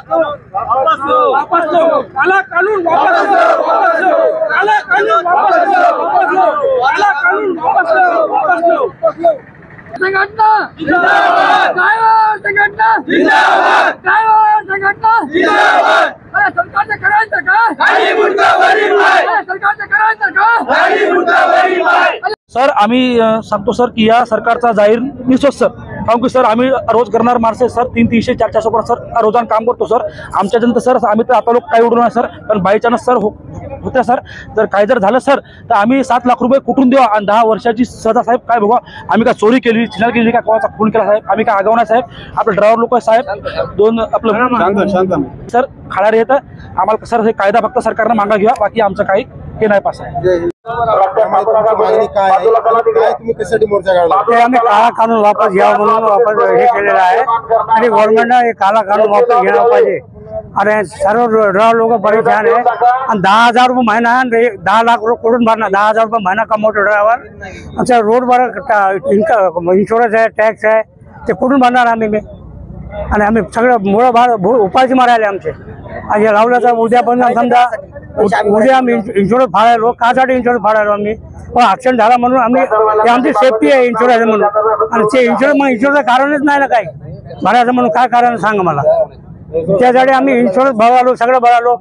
वापस लो, काला कानून वापस लो, वापस लो, काला कानून वापस लो, वापस लो, काला कानून वापस लो, वापस लो, वापस लो। संघटना जिंदाबाद, ड्राइवर संघटना जिंदाबाद, ड्राइवर संघटना जिंदाबाद। अरे सरकारने करायचं का? खाली मुंडका वरील पाय। अरे सरकारने करायचं का? खाली मुंडका वरील पाय। सर आम्ही सांगतो सर की या सरकारचा जाहीर निषेध सर, कारण की सर आम्ही रोज करणार माणसं सर 300 400 सर रोजान काम करतो सर। आमच्या जनता सर आम्ही तर आता लोक काही उडू नाही सर, पण बाय चान्स सर होत्या सर, जर काय जर झालं सर तर आम्ही 7 लाख रुपये कुठून देऊ आणि 10 वर्षाची सजा साहेब। काय बघा आम्ही काय चोरी केली, छिनार केली, काय कोणाचा खून केला साहेब, आम्ही काय आगाव नाही साहेब। आपलं ड्रायव्हर लोक साहेब दोन आपलं सर खाणार येतं आम्हाला सर, हे कायदा फक्त सरकारनं मागा घ्या, बाकी आमचं काही हे नाही पास आहे। मागणी काय आहे, काय तुम्ही कशासाठी मोर्चा काढला? ते आम्ही काळा कानून वापस घ्यावा म्हणून वापस हे केलेलं आहे आणि गव्हर्नमेंटनं हे काळा कानून वापस घ्यायला पाहिजे। अरे सर्व ड्रायव्हर लोक परेशान आहे आणि 10,000 रुपये महिना आहे, 10 लाख रुपये कुठून भरणार? 10,000 रुपये महिना कमवतो ड्रायव्हर। आमच्या रोडवर इन्शुरन्स आहे, टॅक्स आहे, ते कुठून भरणार आम्ही? आणि आम्ही सगळं मुळं भार उपाशी मारायला आमचे। आणि हे लावलं तर उद्या पण समजा उद्या आम्ही इन्शुरन्स फाडायलो, कासाठी इन्शुरन्स फाडायलो आम्ही? ऍक्सिडेंट झाला म्हणून आम्ही, आमची सेफ्टी आहे इन्शुरन्स म्हणून, आणि ते इन्शुरन्स कारणच नाही ना काही भरायचं म्हणून। काय कारण सांग मला? त्यासाठी आम्ही इन्शुरन्स भरालो, सगळं भरालो,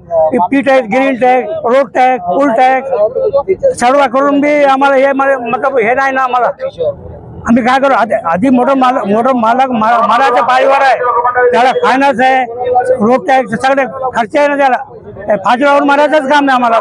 P tax, green tax, road tax, full tax सर्व करून बी आम्हाला हे मतलब हे नाही ना आम्हाला। आम्ही काय करू? आधी मोठं मालक मालाच्या पाळीवर आहे, त्याला फायनान्स आहे, रोड टॅक्स सगळे खर्च आहे ना, त्याला फाजीलावर मारायचंच काम नाही आम्हाला।